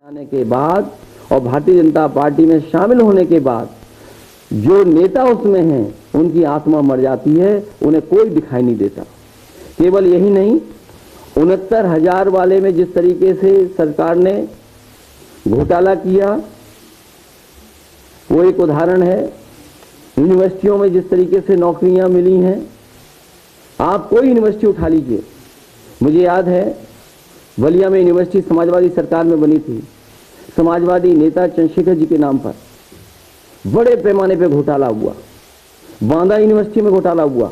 आने के बाद और भारतीय जनता पार्टी में शामिल होने के बाद जो नेता उसमें हैं उनकी आत्मा मर जाती है, उन्हें कोई दिखाई नहीं देता। केवल यही नहीं, 69,000 वाले में जिस तरीके से सरकार ने घोटाला किया वो एक उदाहरण है। यूनिवर्सिटियों में जिस तरीके से नौकरियां मिली हैं, आप कोई यूनिवर्सिटी उठा लीजिए। मुझे याद है बलिया में यूनिवर्सिटी समाजवादी सरकार में बनी थी, समाजवादी नेता चंद्रशेखर जी के नाम पर बड़े पैमाने पे घोटाला हुआ। बांदा यूनिवर्सिटी में घोटाला हुआ।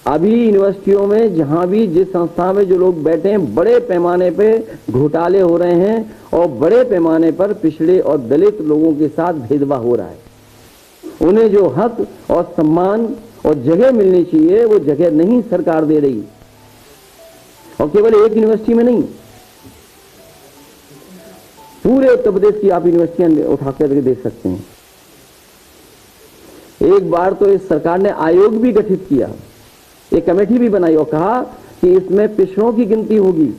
अभी यूनिवर्सिटियों में जहां भी जिस संस्था में जो लोग बैठे हैं, बड़े पैमाने पे घोटाले हो रहे हैं और बड़े पैमाने पर पिछड़े और दलित लोगों के साथ भेदभाव हो रहा है। उन्हें जो हक और सम्मान और जगह मिलनी चाहिए वो जगह नहीं सरकार दे रही। और केवल एक यूनिवर्सिटी में नहीं, पूरे उत्तर प्रदेश की आप यूनिवर्सिटियां उठा कर देख सकते हैं। एक बार तो इस सरकार ने आयोग भी गठित किया, एक कमेटी भी बनाई और कहा कि इसमें पिछड़ों की गिनती होगी।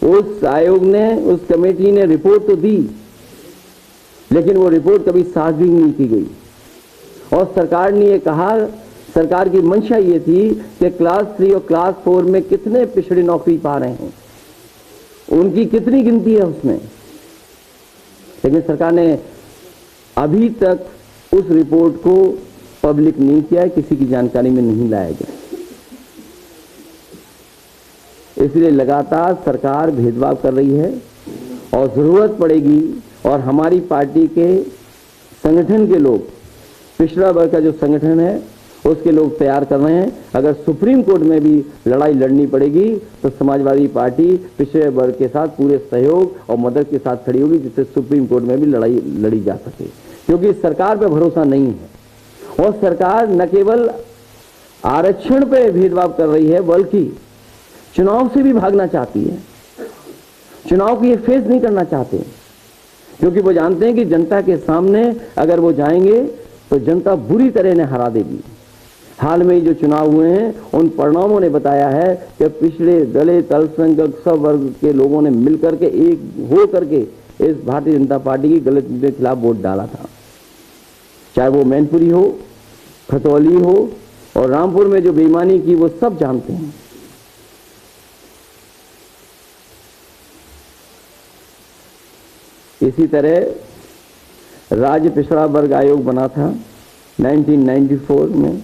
उस आयोग ने, उस कमेटी ने रिपोर्ट तो दी, लेकिन वो रिपोर्ट कभी सार्वजनिक नहीं की गई। और सरकार ने ये कहा, सरकार की मंशा ये थी कि क्लास 3 और क्लास 4 में कितने पिछड़े नौकरी पा रहे हैं, उनकी कितनी गिनती है उसमें। लेकिन सरकार ने अभी तक उस रिपोर्ट को पब्लिक नहीं किया है, किसी की जानकारी में नहीं लाया गया। इसलिए लगातार सरकार भेदभाव कर रही है और जरूरत पड़ेगी और हमारी पार्टी के संगठन के लोग, पिछड़ा वर्ग का जो संगठन है उसके लोग तैयार कर रहे हैं। अगर सुप्रीम कोर्ट में भी लड़ाई लड़नी पड़ेगी तो समाजवादी पार्टी पिछड़े वर्ग के साथ पूरे सहयोग और मदद के साथ खड़ी होगी, जिससे सुप्रीम कोर्ट में भी लड़ाई लड़ी जा सके। क्योंकि सरकार पे भरोसा नहीं है और सरकार न केवल आरक्षण पे भेदभाव कर रही है बल्कि चुनाव से भी भागना चाहती है। चुनाव को ये फेस नहीं करना चाहते, क्योंकि वो जानते हैं कि जनता के सामने अगर वो जाएंगे तो जनता बुरी तरह ने हरा देगी। हाल में जो चुनाव हुए हैं उन परिणामों ने बताया है कि पिछड़े दलित अल्पसंख्यक सब वर्ग के लोगों ने मिलकर के एक हो करके इस भारतीय जनता पार्टी की गलत नीति के खिलाफ वोट डाला था। चाहे वो मैनपुरी हो, खतौली हो और रामपुर में जो बेईमानी की वो सब जानते हैं। इसी तरह राज्य पिछड़ा वर्ग आयोग बना था 1994 में,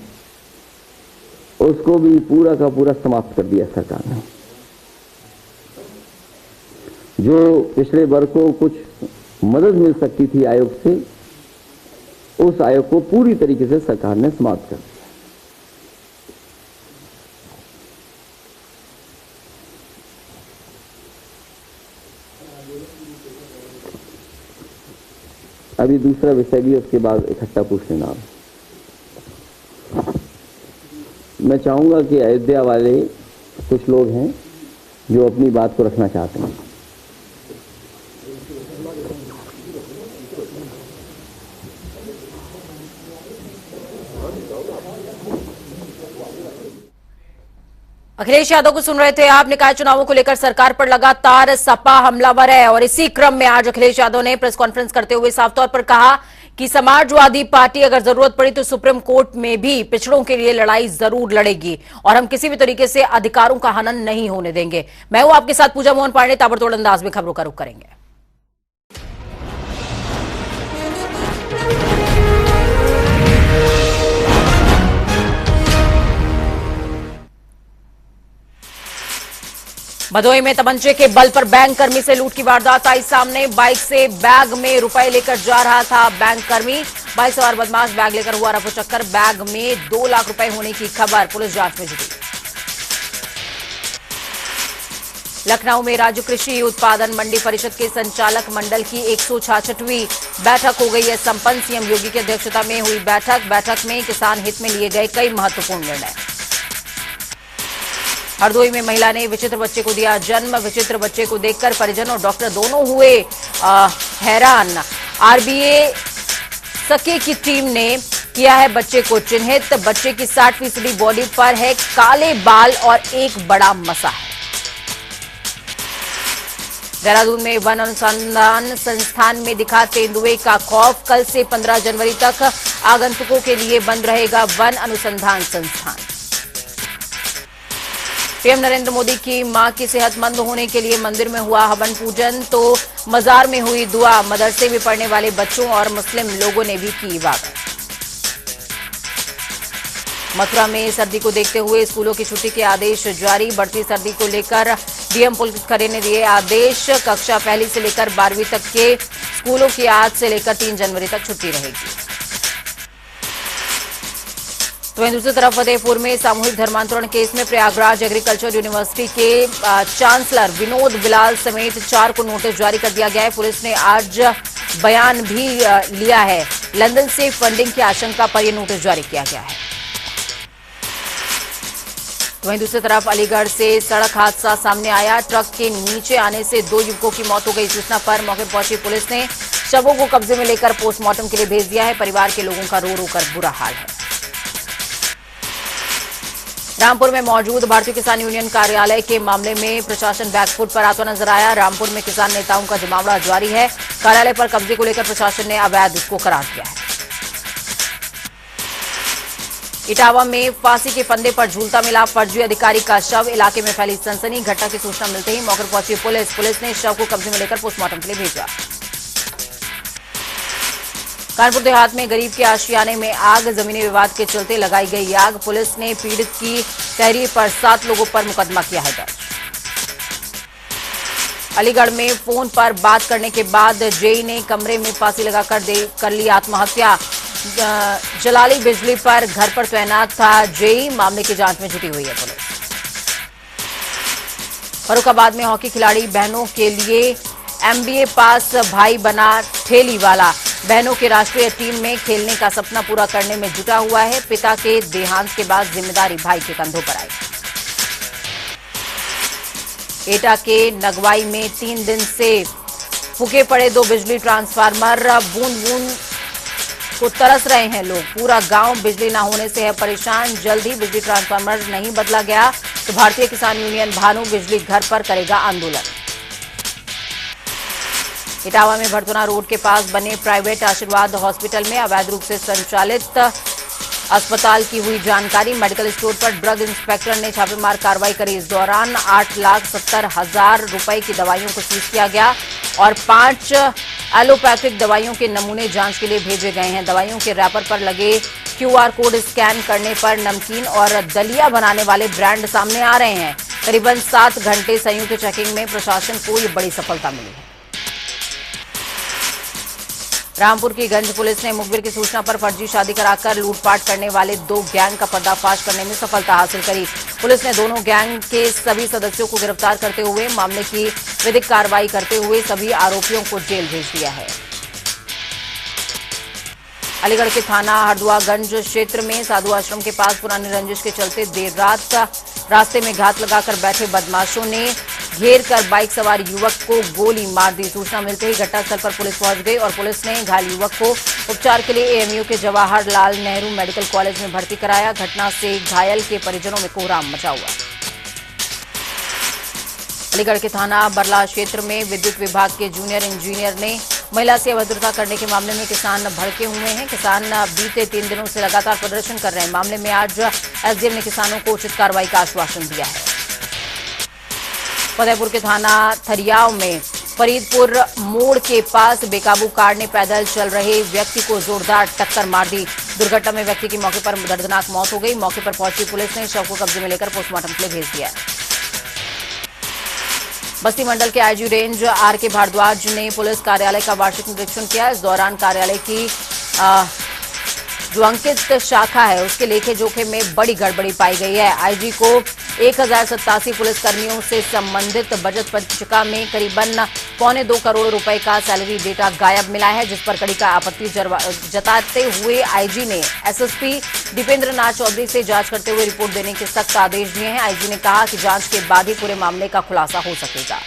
उसको भी पूरा का पूरा समाप्त कर दिया सरकार ने। जो पिछड़े वर्ग को कुछ मदद मिल सकती थी आयोग से, उस आयोग को पूरी तरीके से सरकार ने समाप्त कर दिया। अभी दूसरा विषय भी उसके बाद इकट्ठा पूछ लेना आप। मैं चाहूंगा कि अयोध्या वाले कुछ लोग हैं जो अपनी बात को रखना चाहते हैं। अखिलेश यादव को सुन रहे थे आप। निकाय चुनावों को लेकर सरकार पर लगातार सपा हमलावर है और इसी क्रम में आज अखिलेश यादव ने प्रेस कॉन्फ्रेंस करते हुए साफ तौर पर कहा कि समाजवादी पार्टी अगर जरूरत पड़ी तो सुप्रीम कोर्ट में भी पिछड़ों के लिए लड़ाई जरूर लड़ेगी और हम किसी भी तरीके से अधिकारों का हनन नहीं होने देंगे। मैं हूं आपके साथ पूजा मोहन पांडे। ताबड़तोड़ अंदाज में खबरों का रुख करेंगे। भदोही में तमंचे के बल पर बैंक कर्मी से लूट की वारदात आई सामने। बाइक से बैग में रुपए लेकर जा रहा था बैंक कर्मी। बाइक सवार बदमाश बैग लेकर हुआ रफूचक्कर। बैग में 2 लाख रुपए होने की खबर, पुलिस जांच में जुटी। लखनऊ में राज्य कृषि उत्पादन मंडी परिषद के संचालक मंडल की 166वीं बैठक हो गई है संपन्न। सीएम योगी की अध्यक्षता में हुई बैठक में किसान हित में लिए गए कई महत्वपूर्ण निर्णय। हरदोई में महिला ने विचित्र बच्चे को दिया जन्म। विचित्र बच्चे को देखकर परिजन और डॉक्टर दोनों हुए हैरान। आरबीए सके की टीम ने किया है बच्चे को चिन्हित। बच्चे की 60% बॉडी पर है काले बाल और एक बड़ा मसा है। देहरादून में वन अनुसंधान संस्थान में दिखा तेंदुए का खौफ। कल से 15 जनवरी तक आगंतुकों के लिए बंद रहेगा वन अनुसंधान संस्थान। पीएम नरेंद्र मोदी की मां की सेहतमंद होने के लिए मंदिर में हुआ हवन पूजन, तो मजार में हुई दुआ। मदरसे में पढ़ने वाले बच्चों और मुस्लिम लोगों ने भी की इबादत। मथुरा में सर्दी को देखते हुए स्कूलों की छुट्टी के आदेश जारी। बढ़ती सर्दी को लेकर डीएम पुलकित खरे ने दिए आदेश। कक्षा पहली से लेकर 12वीं तक के स्कूलों की आज से लेकर 3 जनवरी तक छुट्टी रहेगी। तो वहीं दूसरी तरफ फतेहपुर में सामूहिक धर्मांतरण केस में प्रयागराज एग्रीकल्चर यूनिवर्सिटी के चांसलर विनोद बिलाल समेत 4 को नोटिस जारी कर दिया गया है। पुलिस ने आज बयान भी लिया है। लंदन से फंडिंग की आशंका पर यह नोटिस जारी किया गया है। वहीं दूसरी तरफ अलीगढ़ से सड़क हादसा सामने आया। ट्रक के नीचे आने से 2 युवकों की मौत हो गई। सूचना पर मौके पर पहुंची पुलिस ने शवों को कब्जे में लेकर पोस्टमार्टम के लिए भेज दिया है। परिवार के लोगों का रो रो कर बुरा हाल है। रामपुर में मौजूद भारतीय किसान यूनियन कार्यालय के मामले में प्रशासन बैकफुट पर आता नजर आया। रामपुर में किसान नेताओं का जमावड़ा जारी है। कार्यालय पर कब्जे को लेकर प्रशासन ने अवैध इसको करार दिया है। इटावा में फांसी के फंदे पर झूलता मिला फर्जी अधिकारी का शव। इलाके में फैली सनसनी। घटना की सूचना मिलते ही मौके पर पहुंची पुलिस ने शव को कब्जे में लेकर पोस्टमार्टम के लिए भेजा। कानपुर देहात में गरीब के आशियाने में आग। जमीनी विवाद के चलते लगाई गई आग। पुलिस ने पीड़ित की तहरीर पर 7 लोगों पर मुकदमा किया है दर्ज। अलीगढ़ में फोन पर बात करने के बाद जेई ने कमरे में फांसी लगाकर कर ली आत्महत्या। जलाली बिजली पर घर पर तैनात था जेई। मामले की जांच में जुटी हुई है पुलिस। फर्रुखाबाद में हॉकी खिलाड़ी बहनों के लिए एमबीए पास भाई बना ठेली वाला। बहनों के राष्ट्रीय टीम में खेलने का सपना पूरा करने में जुटा हुआ है। पिता के देहांत के बाद जिम्मेदारी भाई के कंधों पर आई। एटा के नगवाई में 3 दिन से फूके पड़े 2 बिजली ट्रांसफार्मर। बूंद बूंद को तरस रहे हैं लोग। पूरा गांव बिजली न होने से है परेशान। जल्द ही बिजली ट्रांसफार्मर नहीं बदला गया तो भारतीय किसान यूनियन भानु बिजली घर पर करेगा आंदोलन। इटावा में भरतुना रोड के पास बने प्राइवेट आशीर्वाद हॉस्पिटल में अवैध रूप से संचालित अस्पताल की हुई जानकारी। मेडिकल स्टोर पर ड्रग इंस्पेक्टर ने छापेमार कार्रवाई करी। इस दौरान 8,70,000 रुपए की दवाइयों को सीज किया गया और 5 एलोपैथिक दवाइयों के नमूने जांच के लिए भेजे गए हैं। दवाइयों के रैपर पर लगे क्यूआर कोड स्कैन करने पर नमकीन और दलिया बनाने वाले ब्रांड सामने आ रहे हैं। करीबन 7 घंटे संयुक्त चेकिंग में प्रशासन को ये बड़ी सफलता मिली है। रामपुर की गंज पुलिस ने मुखबिर की सूचना पर फर्जी शादी कराकर लूटपाट करने वाले 2 गैंग का पर्दाफाश करने में सफलता हासिल करी। पुलिस ने दोनों गैंग के सभी सदस्यों को गिरफ्तार करते हुए मामले की विधिक कार्रवाई करते हुए सभी आरोपियों को जेल भेज दिया है। अलीगढ़ के थाना हरदुआगंज क्षेत्र में साधु आश्रम के पास पुरानी रंजिश के चलते देर रात रास्ते में घात लगाकर बैठे बदमाशों ने घेर कर बाइक सवार युवक को गोली मार दी। सूचना मिलते ही घटनास्थल पर पुलिस पहुंच गई और पुलिस ने घायल युवक को उपचार के लिए एएमयू के जवाहरलाल नेहरू मेडिकल कॉलेज में भर्ती कराया। घटना से घायल के परिजनों में कोहराम मचा हुआ। अलीगढ़ के थाना बरला क्षेत्र में विद्युत विभाग के जूनियर इंजीनियर ने महिला से अभद्रता करने के मामले में किसान भड़के हुए हैं। किसान बीते 3 दिनों से लगातार प्रदर्शन कर रहे हैं। मामले में आज एसडीएम ने किसानों को उचित कार्रवाई का आश्वासन दिया है। फतेहपुर के थाना थरियाव में फरीदपुर मोड़ के पास बेकाबू कार ने पैदल चल रहे व्यक्ति को जोरदार टक्कर मार दी। दुर्घटना में व्यक्ति की मौके पर दर्दनाक मौत हो गई। मौके पर पहुंची पुलिस ने शव को कब्जे में लेकर पोस्टमार्टम के लिए भेज दिया। बस्ती मंडल के आईजी रेंज आर.के. भारद्वाज ने पुलिस कार्यालय का वार्षिक निरीक्षण किया। इस दौरान कार्यालय की जो अंकित शाखा है उसके लेखे जोखे में बड़ी गड़बड़ी पाई गई है। आईजी को 1087 पुलिसकर्मियों से संबंधित बजट पंचिका में करीबन 1.25 करोड़ रुपए का सैलरी डेटा गायब मिला है, जिस पर कड़ी का आपत्ति जताते हुए आईजी ने एसएसपी दीपेंद्र नाथ चौधरी से जांच करते हुए रिपोर्ट देने के सख्त आदेश दिए हैं। आईजी ने कहा कि जांच के बाद ही पूरे मामले का खुलासा हो सकेगा।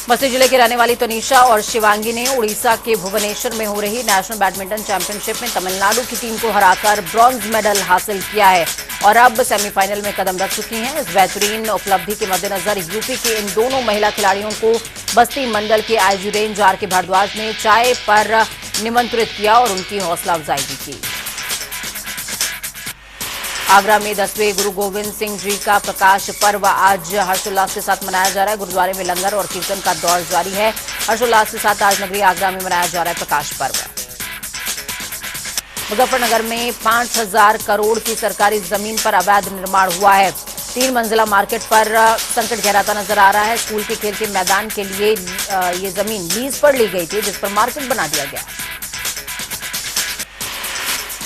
बस्ती जिले के रहने वाली तनीषा और शिवांगी ने उड़ीसा के भुवनेश्वर में हो रही नेशनल बैडमिंटन चैंपियनशिप में तमिलनाडु की टीम को हराकर ब्रॉन्ज मेडल हासिल किया है और अब सेमीफाइनल में कदम रख चुकी हैं। इस बेहतरीन उपलब्धि के मद्देनजर यूपी के इन दोनों महिला खिलाड़ियों को बस्ती मंडल के आईजी रेंज आर के भारद्वाज ने चाय पर निमंत्रित किया और उनकी हौसला अफजाई भी की। आगरा में 10वें गुरु गोविंद सिंह जी का प्रकाश पर्व आज हर्षोल्लास के साथ मनाया जा रहा है। गुरुद्वारे में लंगर और कीर्तन का दौर जारी है। हर्षोल्लास के साथ आज नगरी आगरा में मनाया जा रहा है प्रकाश पर्व। मुजफ्फरनगर में 5000 करोड़ की सरकारी जमीन पर अवैध निर्माण हुआ है। 3 मंजिला मार्केट पर संकट गहराता नजर आ रहा है। स्कूल के खेल के मैदान के लिए ये जमीन लीज पर ली गई थी, जिस पर मार्केट बना दिया गया।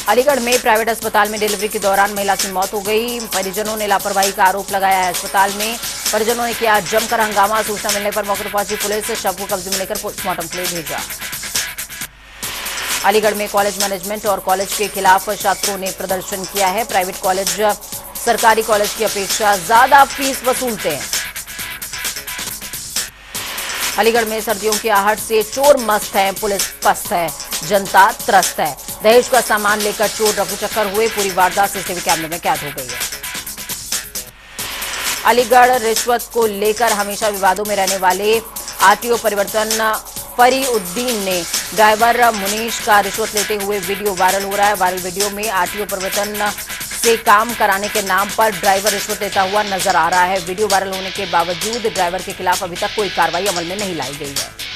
अलीगढ़ में प्राइवेट अस्पताल में डिलीवरी के दौरान महिला की मौत हो गई। परिजनों ने लापरवाही का आरोप लगाया है। अस्पताल में परिजनों ने किया जमकर हंगामा। सूचना मिलने पर मौके पर पहुंची पुलिस शव को कब्जे में लेकर पोस्टमार्टम के लिए भेजा। अलीगढ़ में कॉलेज मैनेजमेंट और कॉलेज के खिलाफ छात्रों ने प्रदर्शन किया है। प्राइवेट कॉलेज सरकारी कॉलेज की अपेक्षा ज्यादा फीस वसूलते हैं। अलीगढ़ में सर्दियों की आहट से चोर मस्त है, पुलिस पस्त है, जनता त्रस्त है। दहेज का सामान लेकर चोर रफूचक्कर हुए। पूरी वारदात सीसीटीवी कैमरे में कैद हो गई है। अलीगढ़ रिश्वत को लेकर हमेशा विवादों में रहने वाले आरटीओ परिवर्तन फरीउद्दीन ने ड्राइवर मुनीश का रिश्वत लेते हुए वीडियो वायरल हो रहा है। वायरल वीडियो में आरटीओ परिवर्तन से काम कराने के नाम पर ड्राइवर रिश्वत लेता हुआ नजर आ रहा है। वीडियो वायरल होने के बावजूद ड्राइवर के खिलाफ अभी तक कोई कार्रवाई अमल में नहीं लाई गई है।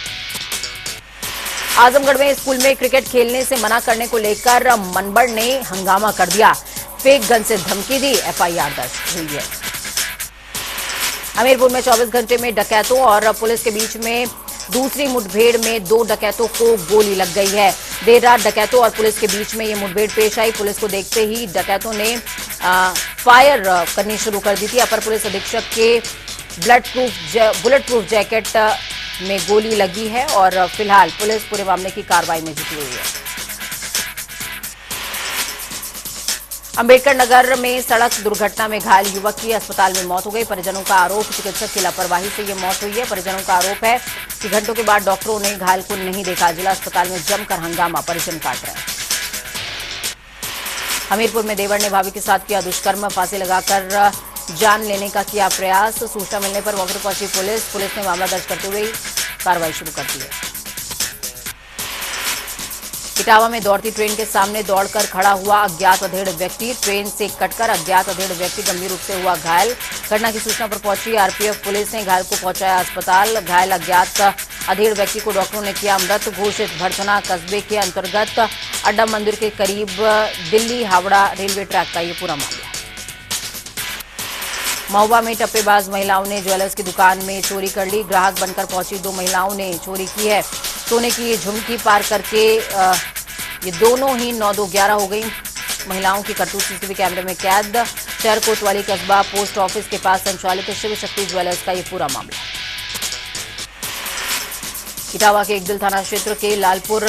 आजमगढ़ में स्कूल में क्रिकेट खेलने से मना करने को लेकर मनबड़ ने हंगामा कर दिया। फेक गन से धमकी दी, एफआईआर दर्ज हुई है। हमीरपुर में 24 घंटे में डकैतों और पुलिस के बीच में दूसरी मुठभेड़ में 2 डकैतों को गोली लग गई है। देर रात डकैतों और पुलिस के बीच में ये मुठभेड़ पेश आई। पुलिस को देखते ही डकैतों ने फायर करनी शुरू कर दी थी। अपर पुलिस अधीक्षक के बुलेट प्रूफ जैकेट में गोली लगी है और फिलहाल पुलिस पूरे मामले की कार्रवाई में जुटी हुई है। अंबेडकर नगर में सड़क दुर्घटना में घायल युवक की अस्पताल में मौत हो गई। परिजनों का आरोप चिकित्सक की लापरवाही से यह मौत हुई है। परिजनों का आरोप है कि घंटों के बाद डॉक्टरों ने घायल को नहीं देखा। जिला अस्पताल में जमकर हंगामा, परिजन काट रहे हैं। हमीरपुर में देवर ने भाभी के साथ किया दुष्कर्म, फांसी लगाकर जान लेने का किया प्रयास। सूचना मिलने पर मौके पर पहुंची पुलिस ने मामला दर्ज करते हुए कार्रवाई शुरू कर दी है। इटावा में दौड़ती ट्रेन के सामने दौड़कर खड़ा हुआ अज्ञात अधेड़ व्यक्ति। ट्रेन से कटकर अज्ञात अधेड़ व्यक्ति गंभीर रूप से हुआ घायल। घटना की सूचना पर पहुंची आरपीएफ पुलिस ने घायल को पहुंचाया अस्पताल। घायल अज्ञात अधेड़ व्यक्ति को डॉक्टरों ने किया मृत घोषित। भड़थना कस्बे के अंतर्गत अड्डा मंदिर के करीब दिल्ली हावड़ा रेलवे ट्रैक का ये पूरा मामला। महुआ में टप्पेबाज महिलाओं ने ज्वेलर्स की दुकान में चोरी कर ली। ग्राहक बनकर पहुंची 2 महिलाओं ने चोरी की है। सोने की ये झुमकी पार करके ये दोनों ही 9-2-11 हो गई। महिलाओं की करतूत सीसीटीवी कैमरे में कैद। शहर कोतवाली कस्बा पोस्ट ऑफिस के पास संचालित शिव शक्ति ज्वेलर्स का ये पूरा मामला। इटावा के एकदिल थाना क्षेत्र के लालपुर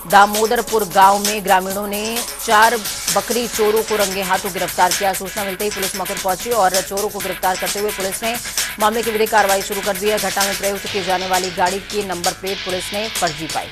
दामोदरपुर गांव में ग्रामीणों ने 4 बकरी चोरों को रंगे हाथों गिरफ्तार किया। सूचना मिलते ही पुलिस मौके पर पहुंची और चोरों को गिरफ्तार करते हुए पुलिस ने मामले की विधिक कार्रवाई शुरू कर दी है। घटना में प्रयुक्त की जाने वाली गाड़ी की नंबर प्लेट पुलिस ने फर्जी पाई।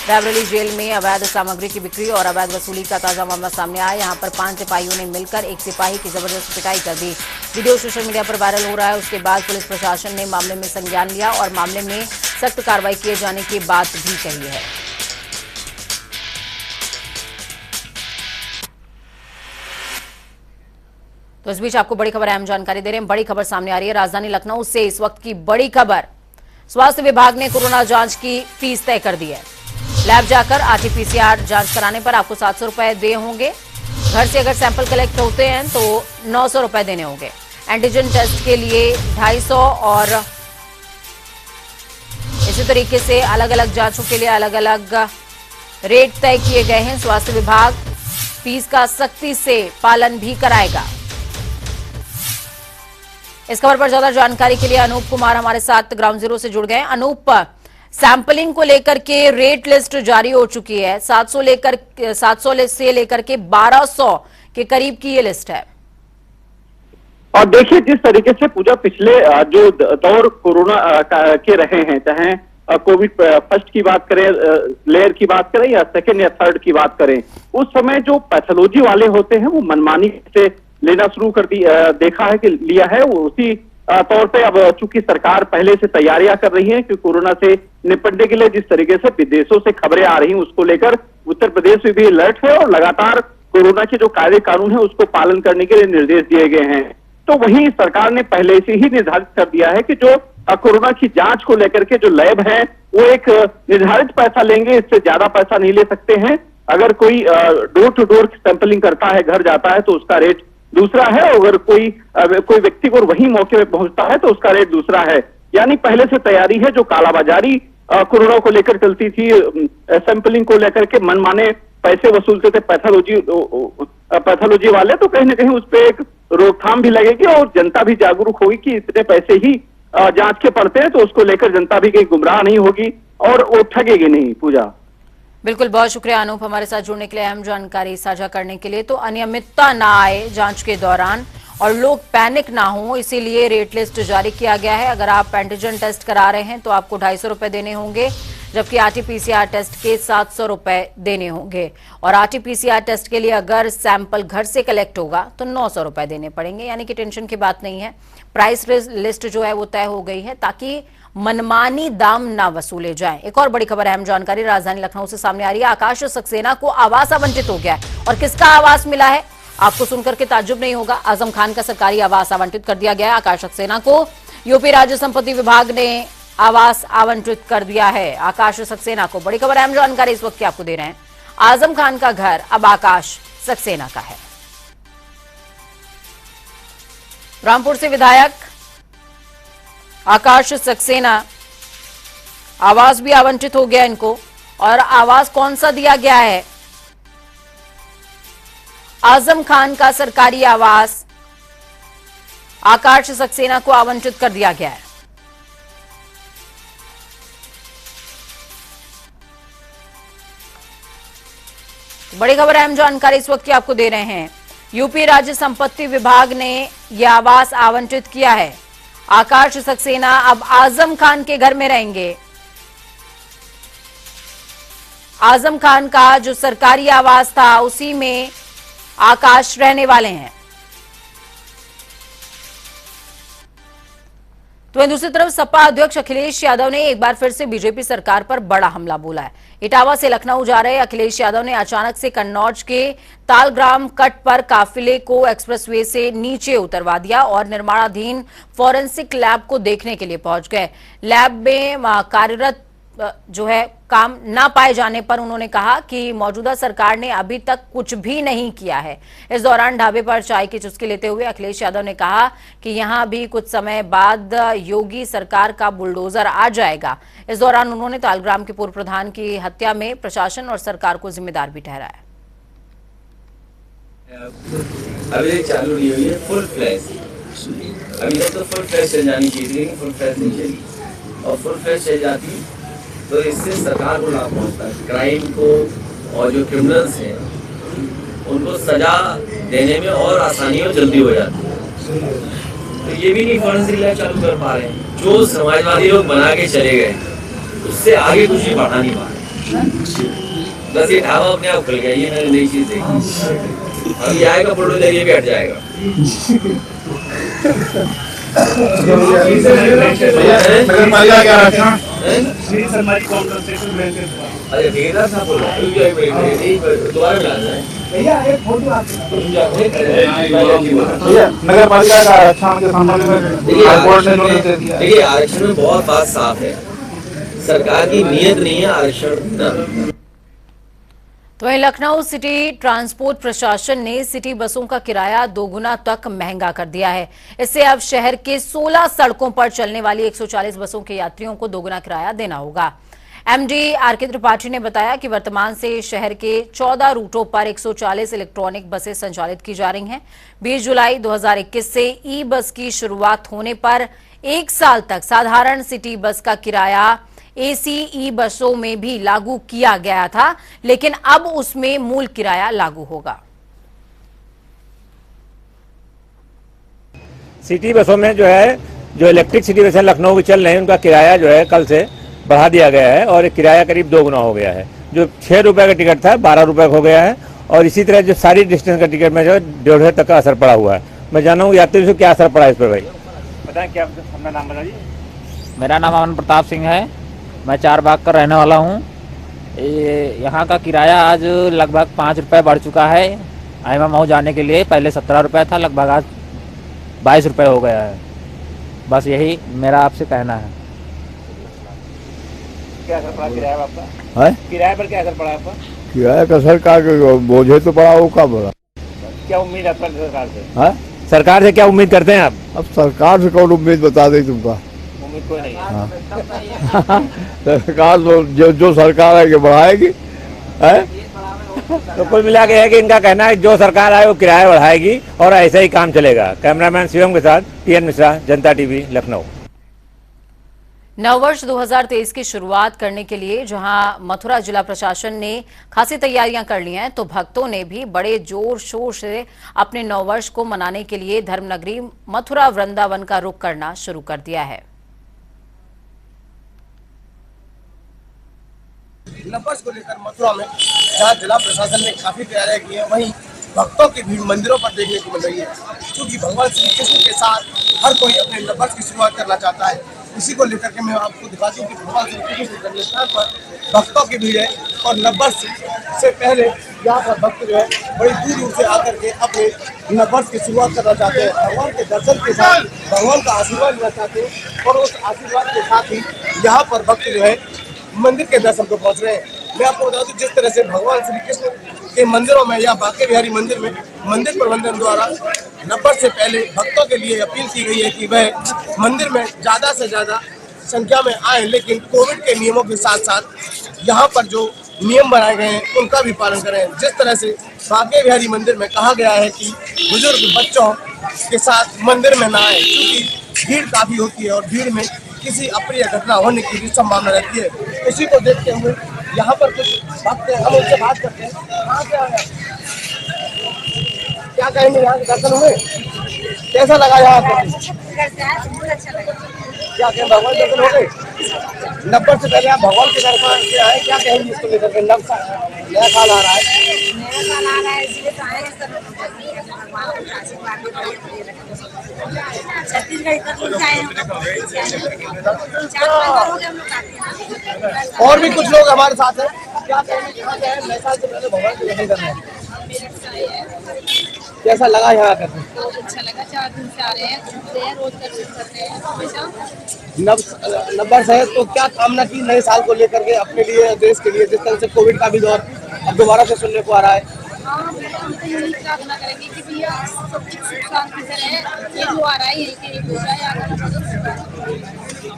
रायबरेली जेल में अवैध सामग्री की बिक्री और अवैध वसूली का ताजा मामला सामने आया। यहां पर 5 सिपाहियों ने मिलकर एक सिपाही की जबरदस्त पिटाई कर दी। वीडियो सोशल मीडिया पर वायरल हो रहा है। उसके बाद पुलिस प्रशासन ने मामले में संज्ञान लिया और मामले में सख्त कार्रवाई किए जाने की बात भी कही है। तो इस बीच आपको बड़ी खबर अहम जानकारी दे रहे हैं। बड़ी खबर सामने आ रही है राजधानी लखनऊ से। इस वक्त की बड़ी खबर, स्वास्थ्य विभाग ने कोरोना जांच की फीस तय कर दी है। लैब जाकर आरटीपीसीआर जांच कराने पर आपको 700 रुपए देने होंगे। घर से अगर सैंपल कलेक्ट होते हैं तो 900 रुपए देने होंगे। एंटीजन टेस्ट के लिए 250 और इसी तरीके से अलग अलग जांचों के लिए अलग अलग रेट तय किए गए हैं। स्वास्थ्य विभाग फीस का सख्ती से पालन भी कराएगा। इस खबर पर ज्यादा जानकारी के लिए अनूप कुमार हमारे साथ ग्राउंड जीरो से जुड़ गए। अनूप, सैंपलिंग को लेकर के रेट लिस्ट जारी हो चुकी है। 700 से लेकर के 1200 के करीब की ये लिस्ट है। और देखिए जिस तरीके से पूजा पिछले जो दौर कोरोना के रहे हैं, चाहे कोविड फर्स्ट की बात करें, लेयर की बात करें या सेकेंड या थर्ड की बात करें, उस समय जो पैथोलॉजी वाले होते हैं वो मनमानी से लेना शुरू कर देखा है कि लिया है। वो उसी तौर पे अब चूंकि सरकार पहले से तैयारियां कर रही है कि कोरोना से निपटने के लिए जिस तरीके से विदेशों से खबरें आ रही हैं उसको लेकर उत्तर प्रदेश में भी अलर्ट है और लगातार कोरोना के जो कायदे कानून है उसको पालन करने के लिए निर्देश दिए गए हैं। तो वहीं सरकार ने पहले से ही निर्धारित कर दिया है कि जो कोरोना की जांच को लेकर के जो लैब है वो एक निर्धारित पैसा लेंगे, इससे ज्यादा पैसा नहीं ले सकते हैं। अगर कोई डोर टू डोर सैंपलिंग करता है, घर जाता है, तो उसका रेट दूसरा है, और अगर कोई व्यक्ति को वही मौके पे पहुंचता है तो उसका रेट दूसरा है। यानी पहले से तैयारी है। जो कालाबाजारी कोरोना को लेकर चलती थी, सैंपलिंग को लेकर के मनमाने पैसे वसूलते थे पैथोलॉजी वाले, तो कहीं ना कहीं उस पर एक रोकथाम भी लगेगी और जनता भी जागरूक होगी कि इतने पैसे ही जांच के पड़ते हैं, तो उसको लेकर जनता भी कहीं गुमराह नहीं होगी और वो ठगेगी नहीं। पूजा, बिल्कुल, बहुत शुक्रिया अनूप हमारे साथ जुड़ने के लिए, अहम जानकारी साझा करने के लिए। तो अनियमितता ना आए जांच के दौरान और लोग पैनिक ना हो, इसीलिए रेट लिस्ट जारी किया गया है। अगर आप एंटीजन टेस्ट करा रहे हैं तो आपको 250 रुपए देने होंगे, जबकि आरटीपीसीआर टेस्ट के 700 रुपए देने होंगे। और आरटीपीसीआर टेस्ट के लिए अगर सैंपल घर से कलेक्ट होगा तो 900 रुपए देने पड़ेंगे। यानी कि टेंशन की बात नहीं है, प्राइस लिस्ट जो है वो तय हो गई है ताकि मनमानी दाम ना वसूले जाएं। एक और बड़ी खबर, अहम जानकारी राजधानी लखनऊ से सामने आ रही है। आकाश सक्सेना को आवास आवंटित हो गया है, और किसका आवास मिला है आपको सुनकर के ताज्जुब नहीं होगा। आजम खान का सरकारी आवास आवंटित कर दिया गया है। आकाश सक्सेना को यूपी राज्य संपत्ति विभाग ने आवास आवंटित कर दिया है। आकाश सक्सेना को, बड़ी खबर, अहम जानकारी इस वक्त की आपको दे रहे हैं। आजम खान का घर अब आकाश सक्सेना का है। रामपुर से विधायक आकाश सक्सेना, आवास भी आवंटित हो गया इनको। और आवास कौन सा दिया गया है? आजम खान का सरकारी आवास आकाश सक्सेना को आवंटित कर दिया गया है। बड़ी खबर, अहम जानकारी इस वक्त की आपको दे रहे हैं। यूपी राज्य संपत्ति विभाग ने यह आवास आवंटित किया है। आकाश सक्सेना अब आजम खान के घर में रहेंगे। आजम खान का जो सरकारी आवास था उसी में आकाश रहने वाले हैं। तो वहीं दूसरी तरफ सपा अध्यक्ष अखिलेश यादव ने एक बार फिर से बीजेपी सरकार पर बड़ा हमला बोला है। इटावा से लखनऊ जा रहे अखिलेश यादव ने अचानक से कन्नौज के तालग्राम कट पर काफिले को एक्सप्रेसवे से नीचे उतरवा दिया और निर्माणाधीन फॉरेंसिक लैब को देखने के लिए पहुंच गए। लैब में कार्यरत जो है काम ना पाए जाने पर उन्होंने कहा कि मौजूदा सरकार ने अभी तक कुछ भी नहीं किया है। इस दौरान ढाबे पर चाय की चुस्की लेते हुए अखिलेश यादव ने कहा कि यहां भी कुछ समय बाद योगी सरकार का बुलडोजर आ जाएगा। इस दौरान उन्होंने तालग्राम के पूर्व प्रधान की हत्या में प्रशासन और सरकार को जिम्मेदार भी ठहराया। अभी चालू नहीं हुई है फुल फ्लैश, अभी तक तो फुल फ्लैश चल जानी चाहिए, लेकिन फुल फ्लैश नहीं चली। और फुल फ्लैश चल जाती तो इससे सरकार को लाभ पहुंचता है, क्राइम को, और जो क्रिमिनल्स हैं उनको सजा देने में और आसानी और जल्दी हो जाती है। तो ये भी नहीं फॉरेंसिक लैब चालू कर पा रहे हैं। जो समाजवादी लोग बना के चले गए उससे आगे कुछ भी बढ़ा नहीं पा रहे। बस ये ढाबा अपने आप खुल गया, ये मैंने नई चीज देखी। अब ये आएगा बुलडोजर, ये भी हट जाएगा। अरे बेहतर था बोलो, दोबारा मिलाना है भैया, एक फोटो नगर पालिका का आरक्षण के संबंध में देखिए, आरक्षण में बहुत बात साफ है, सरकार की नीयत नहीं है आरक्षण। तो वहीं लखनऊ सिटी ट्रांसपोर्ट प्रशासन ने सिटी बसों का किराया 2 गुना तक महंगा कर दिया है। इससे अब शहर के 16 सड़कों पर चलने वाली 140 बसों के यात्रियों को 2 गुना किराया देना होगा। एमडी आरके त्रिपाठी ने बताया कि वर्तमान से शहर के 14 रूटों पर 140 इलेक्ट्रॉनिक बसें संचालित की जा रही हैं। 20 जुलाई 2021 से ई बस की शुरुआत होने पर 1 साल तक साधारण सिटी बस का किराया एसी बसों में भी लागू किया गया था, लेकिन अब उसमें मूल किराया लागू होगा। सिटी बसों में जो है, जो इलेक्ट्रिक सिटी बसें लखनऊ की चल रही हैं, उनका किराया जो है कल से बढ़ा दिया गया है और किराया करीब 2 गुना हो गया है। जो 6 रुपए का टिकट था 12 रुपए हो गया है और इसी तरह जो सारी डिस्टेंस का टिकट में जो 1.5 तक का असर पड़ा हुआ है। मैं जाना हूँ यात्रियों से क्या असर पड़ा इस पर भाई, बताएं क्या अपना नाम बताइए। मेरा नाम अमन प्रताप सिंह है, मैं 4 बाग का रहने वाला हूँ। यहाँ का किराया आज लगभग 5 रुपये बढ़ चुका है। आइमा मऊ जाने के लिए पहले 17 रुपये था, लगभग आज 22 रुपये हो गया है। बस यही मेरा आपसे कहना है। क्या असर पड़ा किराया आपका? है किराए पर क्या असर पड़ा आपका? किराया का सरकार के बोझे तो पड़ा, वो का बोला। क्या उम्मीद है आपका सरकार से? है सरकार से क्या उम्मीद करते हैं आप? अब सरकार से कौन उम्मीद बता दे तुमका। उम्मीद कोई नहीं है। हाँ। सरकार तो जो सरकार है कि बढ़ाएगी है। तो कुल मिला के है कि इनका कहना है जो सरकार आए वो किराया बढ़ाएगी और ऐसा ही काम चलेगा। कैमरामैन शिवम के साथ टीएन मिश्रा, जनता टीवी, लखनऊ। नववर्ष 2023 की शुरुआत करने के लिए जहां मथुरा जिला प्रशासन ने खासी तैयारियां कर ली हैं, तो भक्तों ने भी बड़े जोर शोर से अपने नववर्ष को मनाने के लिए धर्मनगरी मथुरा वृंदावन का रुख करना शुरू कर दिया है। नववर्ष को लेकर मथुरा में जहाँ जिला प्रशासन ने काफी तैयारियां की है, वहीं भक्तों की भीड़ मंदिरों पर देखने को मिल रही है, क्योंकि भगवान श्री कृष्ण के साथ हर कोई अपने नववर्ष की शुरुआत करना चाहता है। इसी को लेकर के मैं आपको दिखा दूं कि भगवान श्री कृष्ण के जन्मस्थान पर भक्तों की भीड़ है और नववर्ष से पहले यहाँ पर भक्त जो है बड़ी दूर दूर से आकर के अपने नववर्ष की शुरुआत करना चाहते हैं, भगवान के दर्शन के साथ भगवान का आशीर्वाद लेना चाहते हैं और उस आशीर्वाद के साथ ही यहाँ पर भक्त जो है मंदिर के दर्शन को पहुंच रहे हैं। मैं आपको बता दूं, जिस तरह से भगवान श्री कृष्ण के मंदिरों में या बांके बिहारी मंदिर में मंदिर प्रबंधन द्वारा नववर्ष से पहले भक्तों के लिए अपील की गई है कि वह मंदिर में ज्यादा से ज्यादा संख्या में आए, लेकिन कोविड के नियमों के साथ साथ यहाँ पर जो नियम बनाए गए हैं उनका भी पालन करें। जिस तरह से बांके बिहारी मंदिर में कहा गया है कि बुजुर्ग बच्चों के साथ मंदिर में न आए, क्योंकि भीड़ काफी होती है और भीड़ में किसी अप्रिय घटना होने की भी संभावना रहती है। उसी को देखते हुए यहाँ पर कुछ भक्त हैं, हम उनसे बात करते हैं। कहाँ से आए? क्या कहेंगे, यहाँ के दर्शन हुए, कैसा लगा यहाँ पर? क्या कहें, भगवान दर्शन हो गए? नववर्ष से पहले आप भगवान के दर्शन से आए, क्या कहेंगे इसको लेकर के? नया साल आ रहा है, इसलिए तो आए हैं सब। और भी कुछ लोग हमारे साथ हैं, क्या कहेंगे, यहाँ से आए नए साल से पहले भगवान के दर्शन करना है, कैसा लगा यहाँ आकर? बहुत अच्छा लगा, 4 दिन से आ रहे हैं, रोज दर्शन करते हैं हमेशा। नववर्ष है तो क्या कामना की नए साल को लेकर के अपने लिए, देश के लिए? जिस तरह से कोविड का भी दौर अब दोबारा से सुनने को आ रहा है। हाँ, हम तो यही प्रार्थना करेंगे कि भैया सब कुछ सुख शांति से रहे, ये जो आ रहा है यही हो रहा है।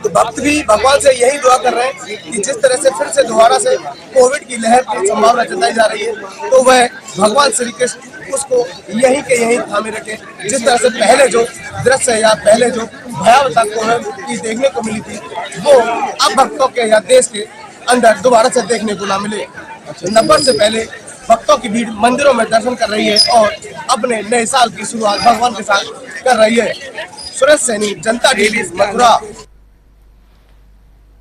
तो भक्त भी भगवान से यही दुआ कर रहे हैं कि जिस तरह से फिर से दोबारा से कोविड की लहर की संभावना जताई जा रही है, तो वह भगवान श्री कृष्ण उसको यहीं के यहीं थामे रखे। जिस तरह से पहले जो दृश्य या पहले जो भयावता की देखने को मिली थी, वो अब भक्तों के या देश के अंदर दोबारा से देखने को ना मिले। नववर्ष से पहले भक्तों की भीड़ मंदिरों में दर्शन कर रही है और अपने नए साल की शुरुआत भगवान के साथ कर रही है। सुरेश सैनी, जनता टीवी, मथुरा।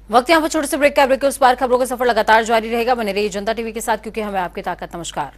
वक्त यहाँ पर छोटे से ब्रेक का। ब्रेक के उस पार खबरों का सफर लगातार जारी रहेगा। बने रहिए जनता टीवी के साथ, क्योंकि हमें आपकी ताकत। नमस्कार।